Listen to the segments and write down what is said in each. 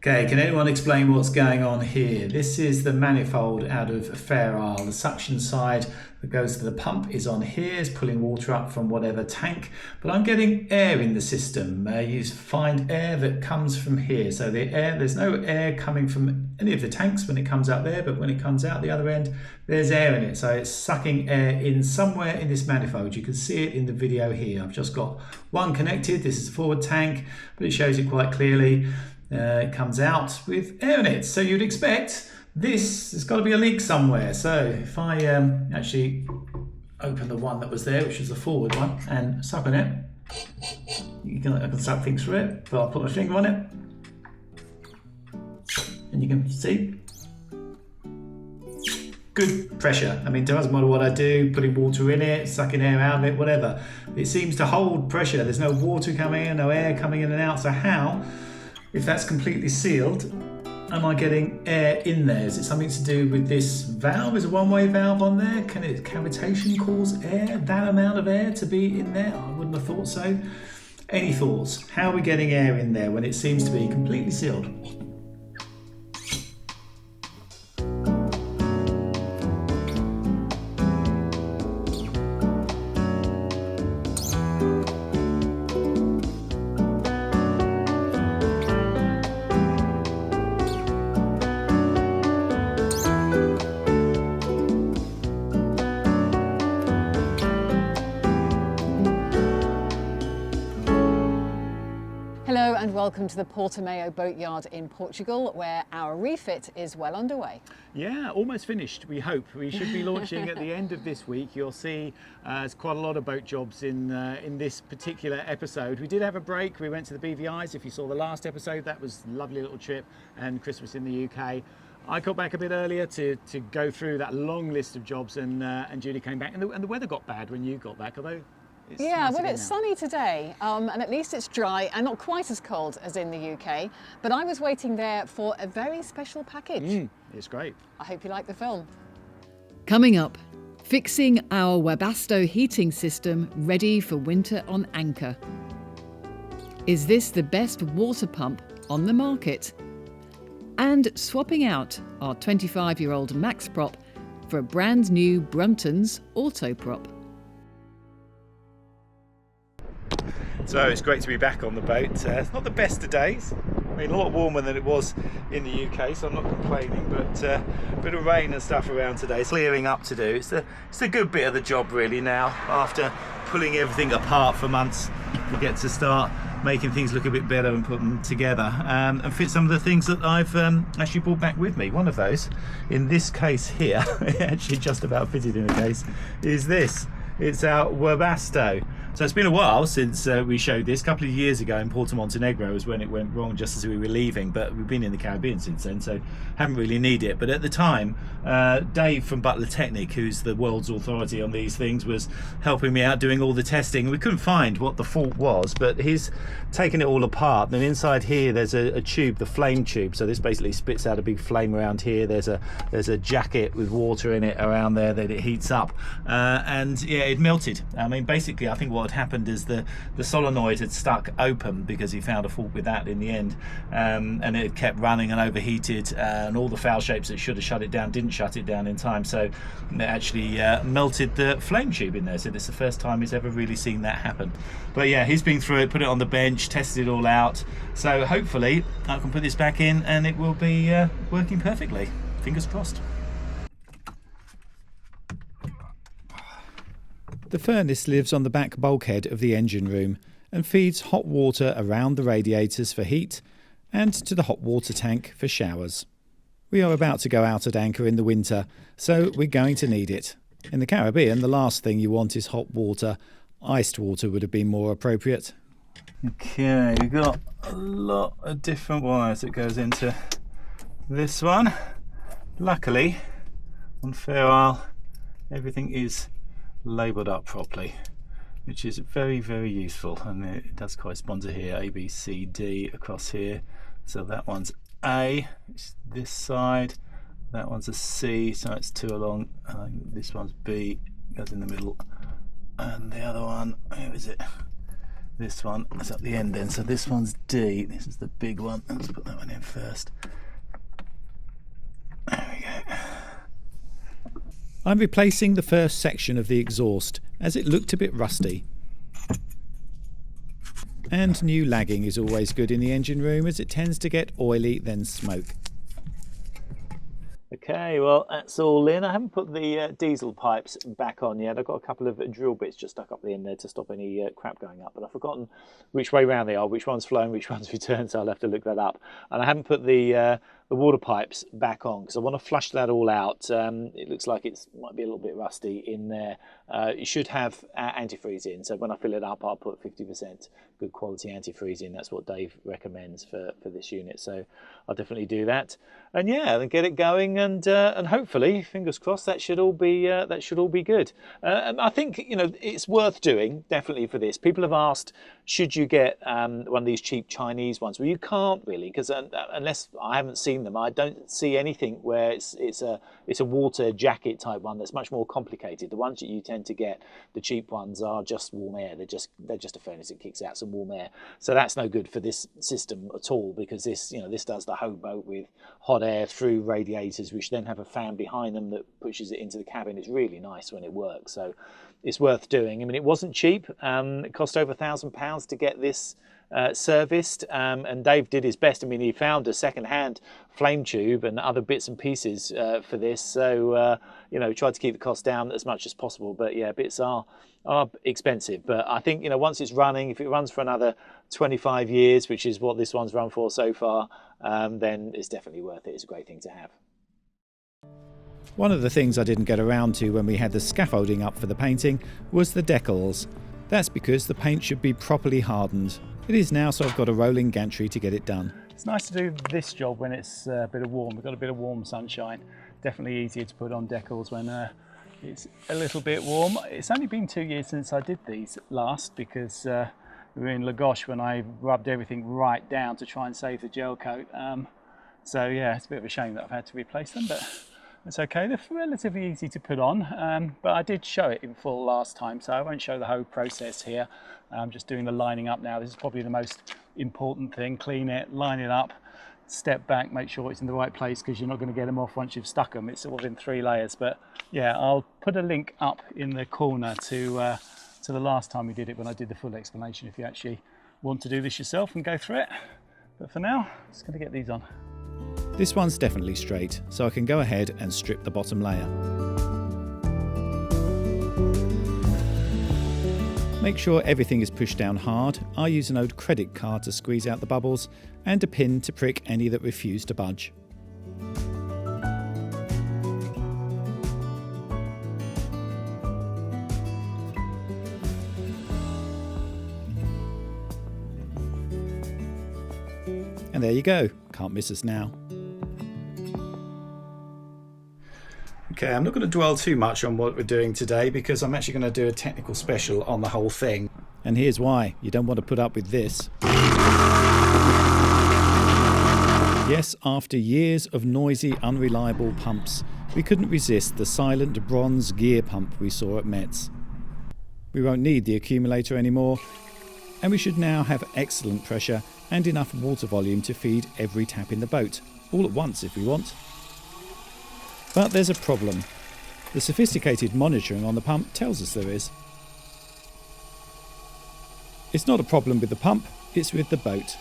Okay, can anyone explain what's going on here? This is the manifold out of Fair Isle. The suction side that goes to the pump is on here, it's pulling water up from whatever tank, but I'm getting air in the system. You find air that comes from here. So there's no air coming from any of the tanks when it comes out there, but when it comes out the other end, there's air in it. So it's sucking air in somewhere in this manifold. You can see it in the video here. I've just got one connected. This is the forward tank, but it shows it quite clearly. It comes out with air in it, so you'd expect there's got to be a leak somewhere. So if I actually open the one that was there, which was the forward one, and suck on it, I can suck things through it, but I'll put my finger on it and you can see good pressure. I mean, it doesn't matter what I do, putting water in it, sucking air out of it, whatever, it seems to hold pressure. There's no water coming in, no air coming in and out. So how, if that's completely sealed, am I getting air in there? Is it something to do with this valve? Is a one-way valve on there? Can cavitation cause air, that amount of air to be in there? I wouldn't have thought so. Any thoughts? How are we getting air in there when it seems to be completely sealed? Hello and welcome to the Portimao boatyard in Portugal, where our refit is well underway. Yeah, almost finished, we hope. We should be launching at the end of this week. You'll see there's quite a lot of boat jobs in this particular episode. We did have a break. We went to the BVI's. If you saw the last episode, that was a lovely little trip, and Christmas in the UK. I got back a bit earlier to go through that long list of jobs, and Judy came back, and the weather got bad when you got back, although It's sunny today, and at least it's dry and not quite as cold as in the UK. But I was waiting there for a very special package. It's great. I hope you like the film. Coming up, fixing our Webasto heating system ready for winter on anchor. Is this the best water pump on the market? And swapping out our 25-year-old Max prop for a brand new Brunton's Auto prop. So it's great to be back on the boat. It's not the best of days. I mean, a lot warmer than it was in the UK, so I'm not complaining, but a bit of rain and stuff around today. It's clearing up to do. It's a good bit of the job really now. After pulling everything apart for months, we get to start making things look a bit better and put them together and fit some of the things that I've actually brought back with me. One of those, in this case here, it actually just about fitted in a case, is this. It's our Webasto. So it's been a while since we showed this. A couple of years ago in Porto Montenegro was when it went wrong, just as we were leaving, but we've been in the Caribbean since then, so haven't really needed it. But at the time, Dave from Butler Technic, who's the world's authority on these things, was helping me out doing all the testing. We couldn't find what the fault was, but he's taken it all apart. And inside here there's a tube, the flame tube, so this basically spits out a big flame around here. There's a jacket with water in it around there that it heats up, and yeah, it melted. I mean, basically I think what had happened is the solenoid had stuck open because he found a fault with that in the end, and it kept running and overheated, and all the foul shapes that should have shut it down didn't shut it down in time, so it actually melted the flame tube in there. So this is the first time he's ever really seen that happen. But yeah, he's been through it, put it on the bench, tested it all out, so hopefully I can put this back in and it will be working perfectly. Fingers crossed. The furnace lives on the back bulkhead of the engine room and feeds hot water around the radiators for heat and to the hot water tank for showers. We are about to go out at anchor in the winter, so we're going to need it. In the Caribbean, the last thing you want is hot water. Iced water would have been more appropriate. Okay, we've got a lot of different wires that goes into this one. Luckily, on Fair Isle, everything is labelled up properly, which is very, very useful, and it does correspond to here, A, B, C, D across here. So that one's A, it's this side, that one's a C, so it's 2 along, this one's B, goes in the middle, and the other one, where is it? This one is at the end then, so this one's D. This is the big one. Let's put that one in first. There we go. I'm replacing the first section of the exhaust as it looked a bit rusty. And new lagging is always good in the engine room as it tends to get oily then smoke. Okay, well that's all in. I haven't put the diesel pipes back on yet. I've got a couple of drill bits just stuck up the end there to stop any crap going up, but I've forgotten which way round they are, which one's flowing, which one's returned, so I'll have to look that up. And I haven't put the water pipes back on because I want to flush that all out. It looks like it might be a little bit rusty in there. You should have antifreeze in, so when I fill it up I'll put 50% good quality antifreeze in. That's what Dave recommends for this unit, so I'll definitely do that. And yeah, then get it going, and hopefully, fingers crossed, that should all be good. And I think, you know, it's worth doing definitely for this. People have asked, should you get one of these cheap Chinese ones? Well, you can't really, because unless I haven't seen them, I don't see anything where it's a water jacket type one that's much more complicated. The ones that you tend to get, the cheap ones, are just warm air. They're just a furnace that kicks out some warm air. So that's no good for this system at all, because this does the whole boat with hot air through radiators, which then have a fan behind them that pushes it into the cabin. It's really nice when it works, so it's worth doing. I mean, it wasn't cheap. It cost over £1,000 to get this serviced, and Dave did his best. I mean, he found a second-hand flame tube and other bits and pieces for this, so you know, tried to keep the cost down as much as possible. But yeah, bits are expensive. But I think, you know, once it's running, if it runs for another 25 years, which is what this one's run for so far, then it's definitely worth it. It's a great thing to have. One of the things I didn't get around to when we had the scaffolding up for the painting was the decals. That's because the paint should be properly hardened. It is now, so I've got a rolling gantry to get it done. It's nice to do this job when it's a bit of warm. We've got a bit of warm sunshine. Definitely easier to put on decals when it's a little bit warm. It's only been 2 years since I did these last, because we were in Lagos when I rubbed everything right down to try and save the gel coat. So yeah, it's a bit of a shame that I've had to replace them, but it's okay. They're relatively easy to put on, but I did show it in full last time, so I won't show the whole process here. I'm just doing the lining up now. This is probably the most important thing. Clean it, line it up, step back, make sure it's in the right place, because you're not going to get them off once you've stuck them. It's sort of in 3 layers, but yeah, I'll put a link up in the corner to the last time we did it, when I did the full explanation, if you actually want to do this yourself and go through it. But for now, just going to get these on. This one's definitely straight, so I can go ahead and strip the bottom layer. Make sure everything is pushed down hard. I use an Anode credit card to squeeze out the bubbles, and a pin to prick any that refuse to budge. And there you go, can't miss us now. Okay, I'm not going to dwell too much on what we're doing today, because I'm actually going to do a technical special on the whole thing. And here's why: you don't want to put up with this. Yes, after years of noisy, unreliable pumps, we couldn't resist the silent bronze gear pump we saw at Metz. We won't need the accumulator anymore, and we should now have excellent pressure and enough water volume to feed every tap in the boat, all at once if we want. But there's a problem. The sophisticated monitoring on the pump tells us there is. It's not a problem with the pump, it's with the boat.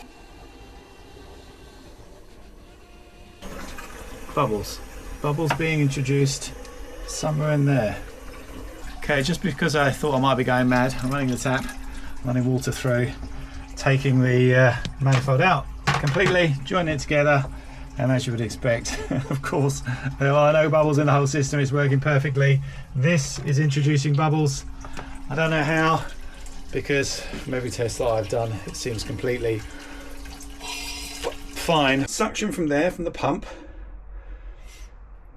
Bubbles. Bubbles being introduced somewhere in there. Okay, just because I thought I might be going mad, I'm running the tap, running water through, taking the manifold out completely, joining it together, and as you would expect, of course, there are no bubbles in the whole system. It's working perfectly. This is introducing bubbles. I don't know how, because from every test that I've done, it seems completely fine. Suction from there, from the pump.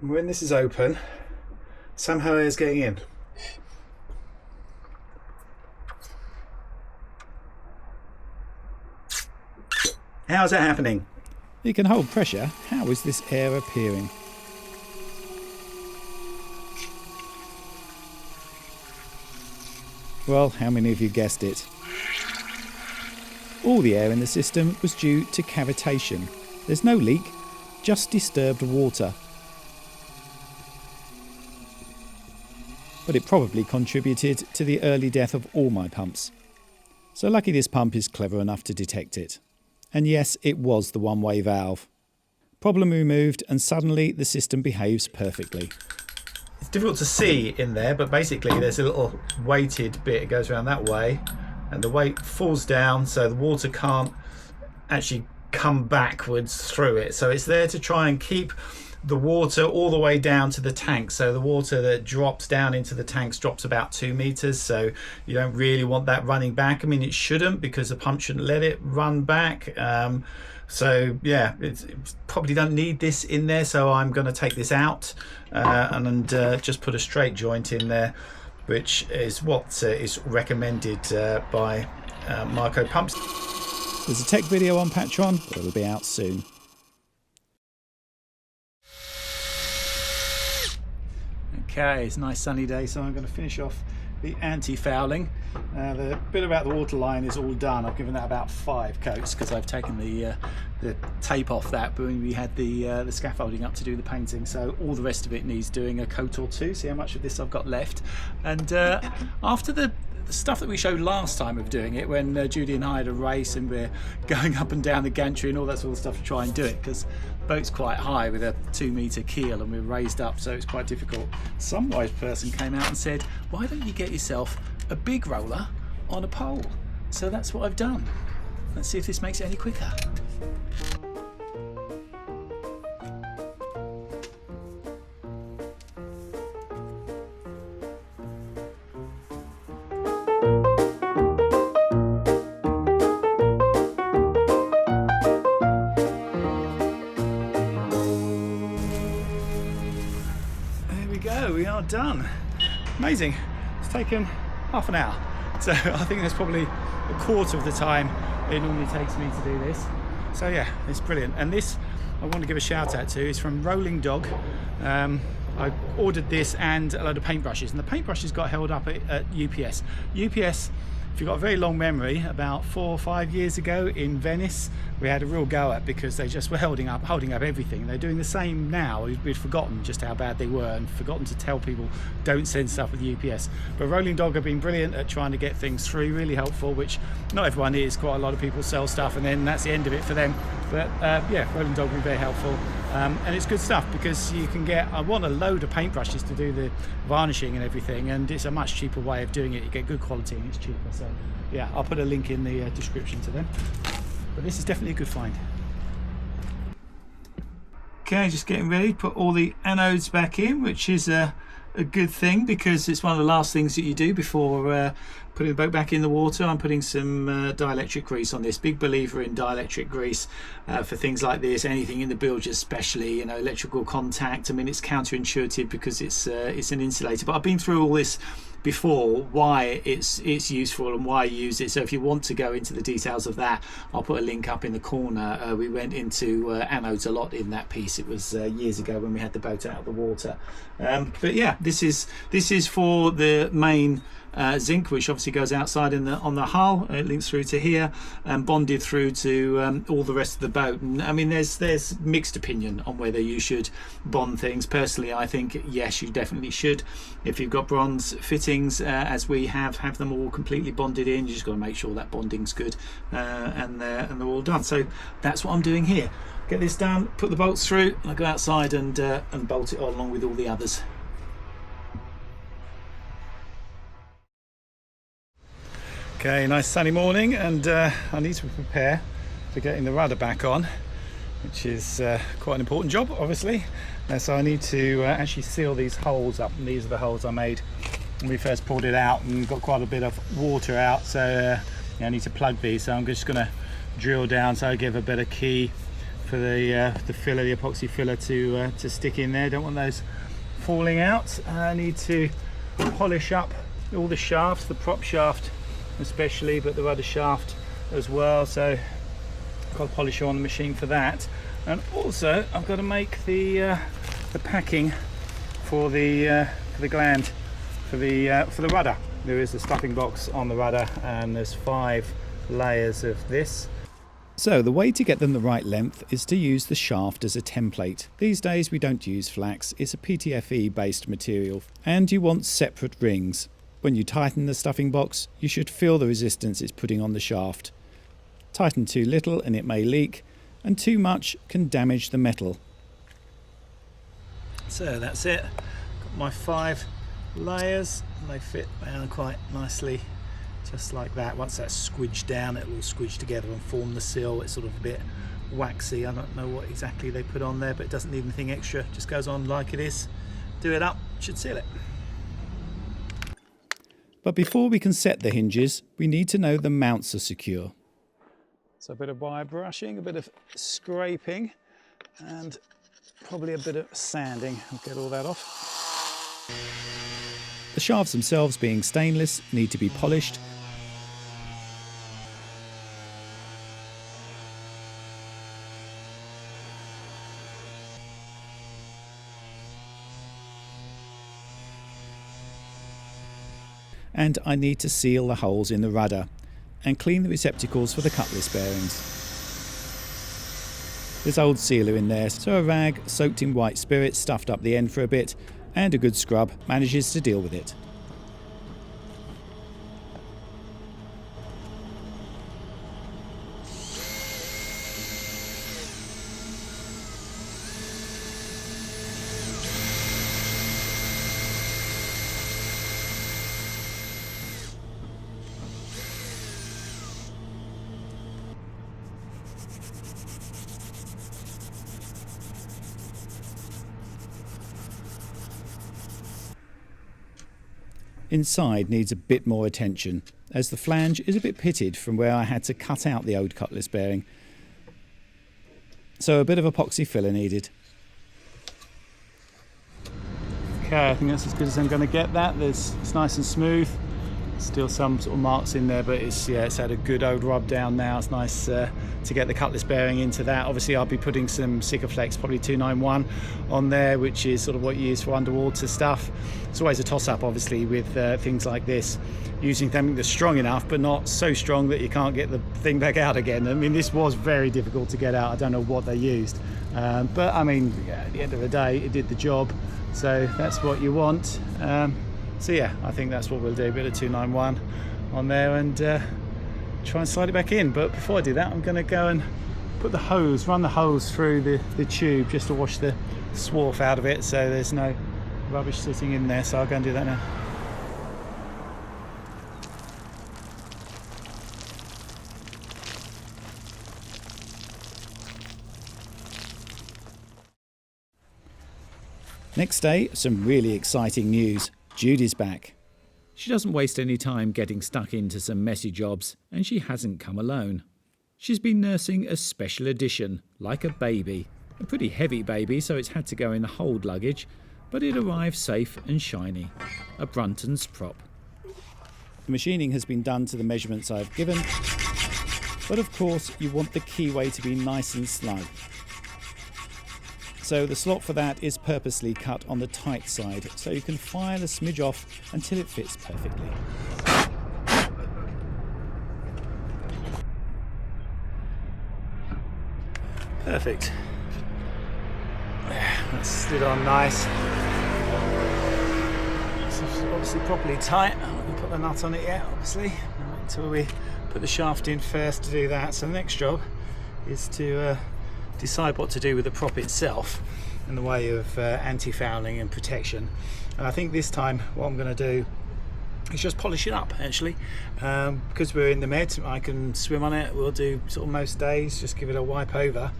When this is open, somehow air's getting in. How's that happening? You can hold pressure. How is this air appearing? Well, how many of you guessed it? All the air in the system was due to cavitation. There's no leak, just disturbed water. But it probably contributed to the early death of all my pumps. So lucky this pump is clever enough to detect it. And yes, it was the one-way valve. Problem removed, and suddenly the system behaves perfectly. It's difficult to see in there, but basically there's a little weighted bit. It goes around that way, and the weight falls down, so the water can't actually come backwards through it. So it's there to try and keep the water all the way down to the tank. So the water that drops down into the tanks drops about 2 meters. So you don't really want that running back. I mean, it shouldn't, because the pump shouldn't let it run back. So yeah, it's probably don't need this in there. So I'm going to take this out and just put a straight joint in there, which is what is recommended by Marco Pumps. There's a tech video on Patreon, but it'll be out soon. Okay, it's a nice sunny day, so I'm going to finish off the anti-fouling. The bit about the water line is all done. I've given that about 5 coats because I've taken the tape off that, but we had the scaffolding up to do the painting, so all the rest of it needs doing a coat or two. See how much of this I've got left. And after the stuff that we showed last time of doing it, when Judy and I had a race and we're going up and down the gantry and all that sort of stuff to try and do it, because the boat's quite high with a 2-meter keel and we're raised up, so it's quite difficult. Some wise person came out and said, why don't you get yourself a big roller on a pole? So that's what I've done. Let's see if this makes it any quicker. We are done. Amazing. It's taken half an hour, so I think that's probably a quarter of the time it normally takes me to do this. So yeah, it's brilliant. And this I want to give a shout out to is from Rolling Dog. I ordered this and a load of paintbrushes, and the paintbrushes got held up at UPS. UPS, if you've got a very long memory, about 4 or 5 years ago in Venice, we had a real go at, because they just were holding up everything. They're doing the same now. We'd forgotten just how bad they were and forgotten to tell people don't send stuff with UPS. But Rolling Dog have been brilliant at trying to get things through, really helpful, which not everyone is. Quite a lot of people sell stuff and then that's the end of it for them. But yeah, Rolling Dog have been very helpful. And it's good stuff, because you can get, I want a load of paintbrushes to do the varnishing and everything, and it's a much cheaper way of doing it. You get good quality and it's cheaper. So yeah, I'll put a link in the description to them. But this is definitely a good find. Okay, just getting ready to put all the anodes back in, which is a good thing, because it's one of the last things that you do before putting the boat back in the water. I'm putting some dielectric grease on this. Big believer in dielectric grease for things like this, anything in the bilge especially, you know, electrical contact. I mean, it's counterintuitive because it's an insulator, but I've been through all this before, why it's useful and why I use it. So if you want to go into the details of that, I'll put a link up in the corner. We went into anodes a lot in that piece. It was years ago when we had the boat out of the water. But yeah, this is for the main zinc, which obviously goes outside on the hull. It links through to here and bonded through to all the rest of the boat. And I mean, there's mixed opinion on whether you should bond things. Personally, I think yes, you definitely should. If you've got bronze fittings, as we have them all completely bonded in, you just got to make sure that bonding's good, and they're all done. So that's what I'm doing here. Get this done, put the bolts through, and I go outside and bolt it on along with all the others. Okay, nice sunny morning, and I need to prepare for getting the rudder back on, which is quite an important job, obviously. So I need to actually seal these holes up, and these are the holes I made when we first pulled it out, and got quite a bit of water out, so yeah, I need to plug these. So I'm just going to drill down so I give a better key for the filler, the epoxy filler to stick in there. Don't want those falling out. I need to polish up all the shafts, the prop shaft especially, but the rudder shaft as well, so I've got to polish on the machine for that. And also I've got to make the packing for the gland for the rudder. There is a stuffing box on the rudder, and there's 5 layers of this. So the way to get them the right length is to use the shaft as a template. These days we don't use flax, it's a PTFE based material, and you want separate rings. When you tighten the stuffing box, you should feel the resistance it's putting on the shaft. Tighten too little and it may leak, and too much can damage the metal. So that's it, got my 5 layers, and they fit down quite nicely. Just like that. Once that's squidged down, it will squidge together and form the seal. It's sort of a bit waxy. I don't know what exactly they put on there, but it doesn't need anything extra. It just goes on like it is. Do it up, should seal it. But before we can set the hinges, we need to know the mounts are secure. So a bit of wire brushing, a bit of scraping, and probably a bit of sanding. I'll get all that off. The shafts themselves, being stainless, need to be polished. And I need to seal the holes in the rudder and clean the receptacles for the cutlass bearings. There's old sealer in there, so a rag soaked in white spirit stuffed up the end for a bit, and a good scrub manages to deal with it. Inside needs a bit more attention, as the flange is a bit pitted from where I had to cut out the old cutlass bearing. So a bit of epoxy filler needed. Okay, I think that's as good as I'm going to get that. It's nice and smooth. Still some sort of marks in there, but it's had a good old rub down now. It's nice to get the cutlass bearing into that. Obviously I'll be putting some Sikaflex, probably 291 on there, which is sort of what you use for underwater stuff. It's always a toss-up obviously with things like this, using something that's strong enough but not so strong that you can't get the thing back out again. I mean, this was very difficult to get out. I don't know what they used, but I mean, at the end of the day it did the job, so that's what you want. So yeah, I think that's what we'll do, a bit of 291 on there and try and slide it back in. But before I do that, I'm going to go and put the hose, run the hose through the tube just to wash the swarf out of it so there's no rubbish sitting in there. So I'll go and do that now. Next day, some really exciting news. Judy's back. She doesn't waste any time getting stuck into some messy jobs, and she hasn't come alone. She's been nursing a special edition, like a baby. A pretty heavy baby, so it's had to go in the hold luggage, but it arrived safe and shiny. A Brunton's prop. The machining has been done to the measurements I've given, but of course you want the keyway to be nice and snug. So the slot for that is purposely cut on the tight side, so you can file a smidge off until it fits perfectly. Perfect. That's slid on nice. It's obviously properly tight. I haven't put the nut on it yet, obviously. Until we put the shaft in first to do that. So the next job is to decide what to do with the prop itself in the way of anti-fouling and protection. And I think this time what I'm going to do is just polish it up actually, because we're in the Med. I can swim on it. We'll do sort of most days, just give it a wipe over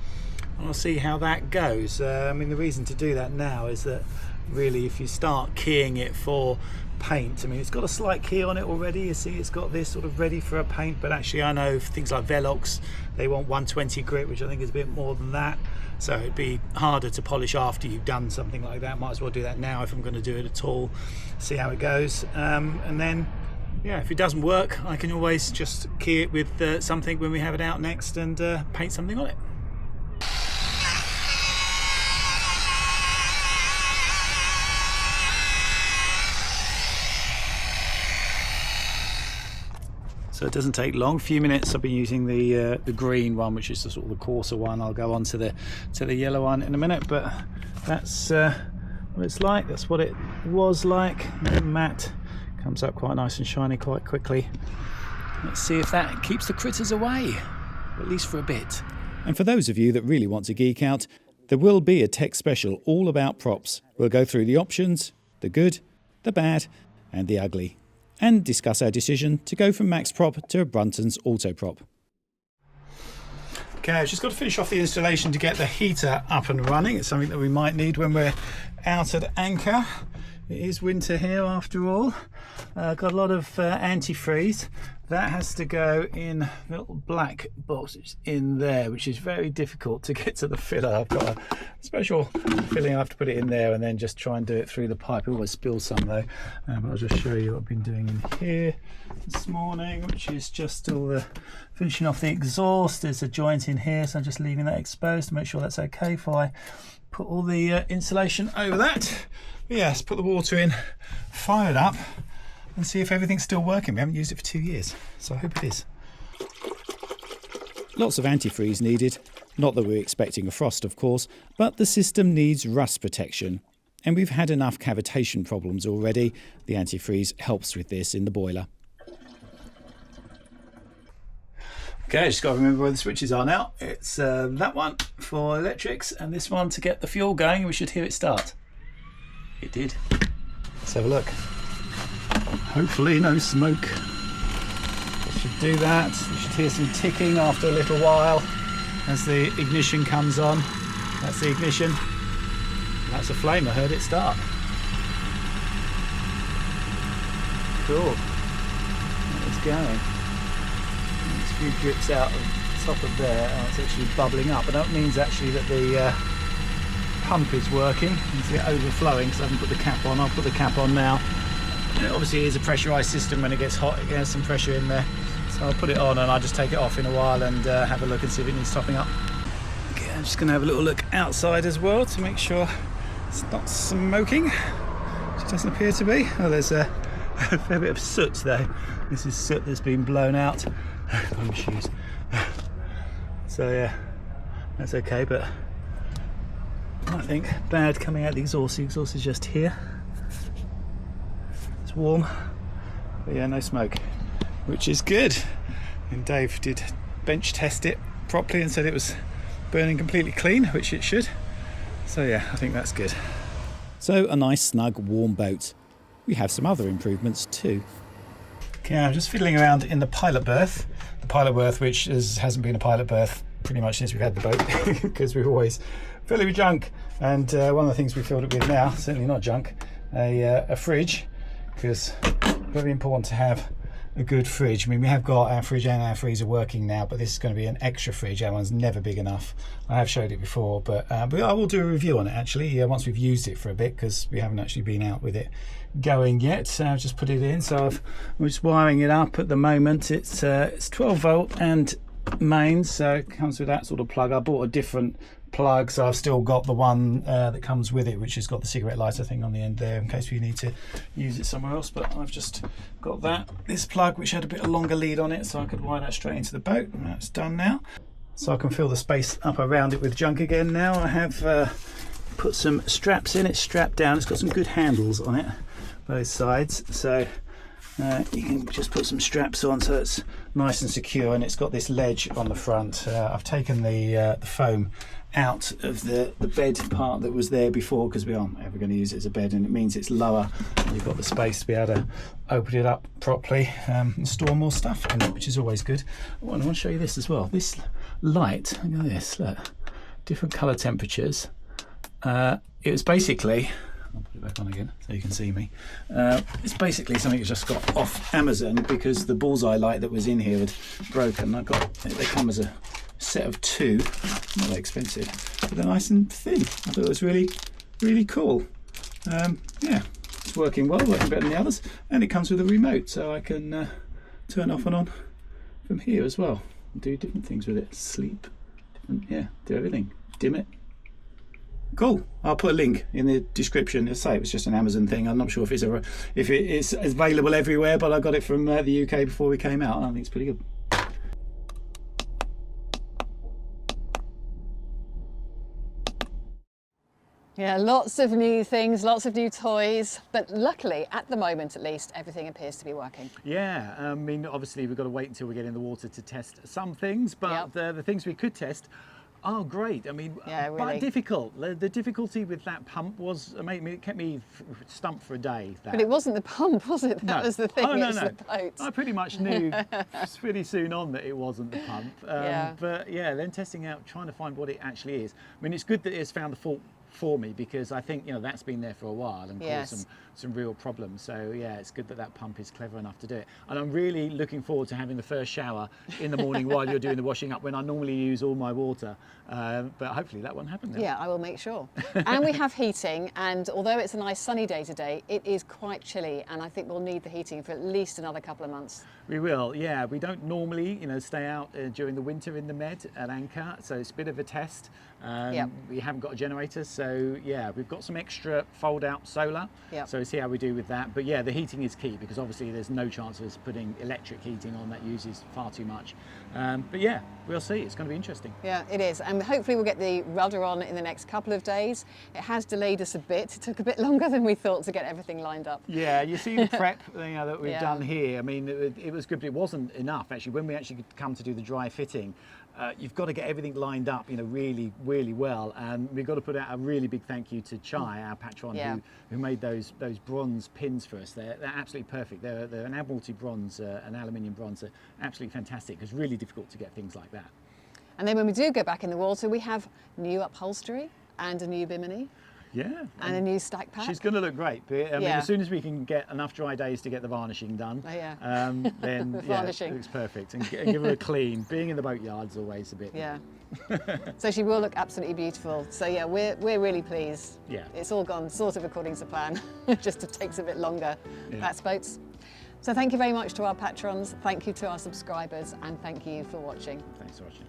and I'll see how that goes. I mean, the reason to do that now is that really if you start keying it for paint, I mean, it's got a slight key on it already. You see it's got this sort of ready for a paint, but actually I know for things like Velox they want 120 grit, which I think is a bit more than that, so it'd be harder to polish after you've done something like that. Might as well do that now if I'm going to do it at all, see how it goes, and then yeah, if it doesn't work I can always just key it with something when we have it out next and paint something on it. so it doesn't take long. A few minutes. I've been using the green one, which is the sort of the coarser one. I'll go on to the yellow one in a minute, but that's what it's like. That's what it was like. Matte comes up quite nice and shiny quite quickly. Let's see if that keeps the critters away, at least for a bit. And for those of you that really want to geek out, there will be a tech special all about props. We'll go through the options, the good, the bad and the ugly, and discuss our decision to go from Max Prop to Brunton's Auto Prop. Okay, I've just got to finish off the installation to get the heater up and running. It's something that we might need when we're out at anchor. It is winter here after all. Got a lot of antifreeze. That has to go in little black boxes in there, which is very difficult to get to the filler. I've got a special filling. I have to put it in there and then just try and do it through the pipe. I always spill some though. But I'll just show you what I've been doing in here this morning, which is just all the finishing off the exhaust. There's a joint in here, so I'm just leaving that exposed to make sure that's okay before I put all the insulation over that. But yes, put the water in, fire it up, and see if everything's still working. We haven't used it for 2 years, so I hope it is. Lots of antifreeze needed. Not that we're expecting a frost, of course, but the system needs rust protection. And we've had enough cavitation problems already. The antifreeze helps with this in the boiler. Okay, just got to remember where the switches are now. It's that one for electrics and this one to get the fuel going. We should hear it start. It did. Let's have a look. Hopefully no smoke. It should do that. We should hear some ticking after a little while as the ignition comes on. That's the ignition. That's a flame. I heard it start. Cool. It's going. There's a few drips out of the top of there. Oh, it's actually bubbling up. But that means actually that the pump is working. You can see it overflowing because I haven't put the cap on. I'll put the cap on now. And it obviously is a pressurized system. When it gets hot, it has some pressure in there. So I'll put it on and I'll just take it off in a while and have a look and see if it needs topping up. Okay, I'm just going to have a little look outside as well to make sure it's not smoking, which it doesn't appear to be. Oh, there's a fair bit of soot though. This is soot that's been blown out. My shoes. So yeah, that's okay, but nothing bad coming out the exhaust. The exhaust is just here. It's warm, but yeah, no smoke, which is good. And Dave did bench test it properly and said it was burning completely clean, which it should. So yeah, I think that's good. So a nice snug warm boat. We have some other improvements too. Okay, I'm just fiddling around in the pilot berth. The pilot berth, which hasn't been a pilot berth pretty much since we've had the boat, because we've always filled it with junk. And one of the things we filled it with now, certainly not junk, a fridge, because very important to have a good fridge. I mean, we have got our fridge and our freezer working now, but this is going to be an extra fridge. That one's never big enough. I have showed it before, but I will do a review on it actually once we've used it for a bit, because we haven't actually been out with it going yet. So I've just put it in. So I'm just wiring it up at the moment. It's 12 volt and main, so it comes with that sort of plug. I bought a different plug, so I've still got the one that comes with it, which has got the cigarette lighter thing on the end there in case we need to use it somewhere else. But I've just got this plug, which had a bit of longer lead on it, so I could wire that straight into the boat, and that's done now. So I can fill the space up around it with junk again now. I have put some straps in. It's strapped down. It's got some good handles on it, both sides, so you can just put some straps on so it's nice and secure, and it's got this ledge on the front. I've taken the foam out of the bed part that was there before, because we aren't ever going to use it as a bed, and it means it's lower and you've got the space to be able to open it up properly and store more stuff in it, which is always good. I want to show you this as well. This light, look at this, look, different colour temperatures. It was basically, I'll put it back on again so you can see me. It's basically something that's just got off Amazon, because the bullseye light that was in here had broken. They come as a set of two, not that expensive, but they're nice and thin. I thought it was really, really cool. Yeah, it's working well, working better than the others, and it comes with a remote, so I can turn off and on from here as well. Do different things with it, sleep, do everything, dim it. Cool. I'll put a link in the description. As I say, it was just an Amazon thing. I'm not sure if it's available everywhere, but I got it from the UK before we came out. I think it's pretty good. Yeah, lots of new things, lots of new toys, but luckily, at the moment at least, everything appears to be working. Yeah, I mean, obviously we've got to wait until we get in the water to test some things, but the things we could test are great. I mean, but difficult. The difficulty with that pump was, I mean, it kept me stumped for a day. But it wasn't the pump, was it? That was the thing. Oh, no. The boat. I pretty much knew pretty soon on that it wasn't the pump. But yeah, then testing out, trying to find what it actually is. I mean, it's good that it's found the fault for me, because I think, you know, that's been there for a while and caused some real problems. So yeah, it's good that that pump is clever enough to do it. And I'm really looking forward to having the first shower in the morning while you're doing the washing up, when I normally use all my water. But hopefully that won't happen now. Yeah, I will make sure. And we have heating, and although it's a nice sunny day today, it is quite chilly, and I think we'll need the heating for at least another couple of months. We will, yeah. We don't normally, you know, stay out during the winter in the Med at anchor, so it's a bit of a test. We haven't got a generator, so yeah, we've got some extra fold-out solar, so we'll see how we do with that. But yeah, the heating is key, because obviously there's no chance of us putting electric heating on. That uses far too much. But yeah, we'll see. It's going to be interesting. Yeah, it is, and hopefully we'll get the rudder on in the next couple of days. It has delayed us a bit. It took a bit longer than we thought to get everything lined up. Yeah, you see the prep that we've done here. I mean, it was good, but it wasn't enough actually. When we actually come to do the dry fitting, you've got to get everything lined up, you know, really, really well. And we've got to put out a really big thank you to Chai, our patron, who made those bronze pins for us. They're absolutely perfect. They're an Admiralty bronze, an aluminium bronze. They're absolutely fantastic. It's really difficult to get things like that. And then when we do go back in the water, we have new upholstery and a new bimini. Yeah. And a new stack pack. She's going to look great. But, I mean, as soon as we can get enough dry days to get the varnishing done, then it looks perfect. And give her a clean. Being in the boatyard's always a bit. Yeah. So she will look absolutely beautiful. So yeah, we're really pleased. Yeah. It's all gone sort of according to plan. It just takes a bit longer. That's boats. So thank you very much to our patrons. Thank you to our subscribers, and thank you for watching. Thanks for watching.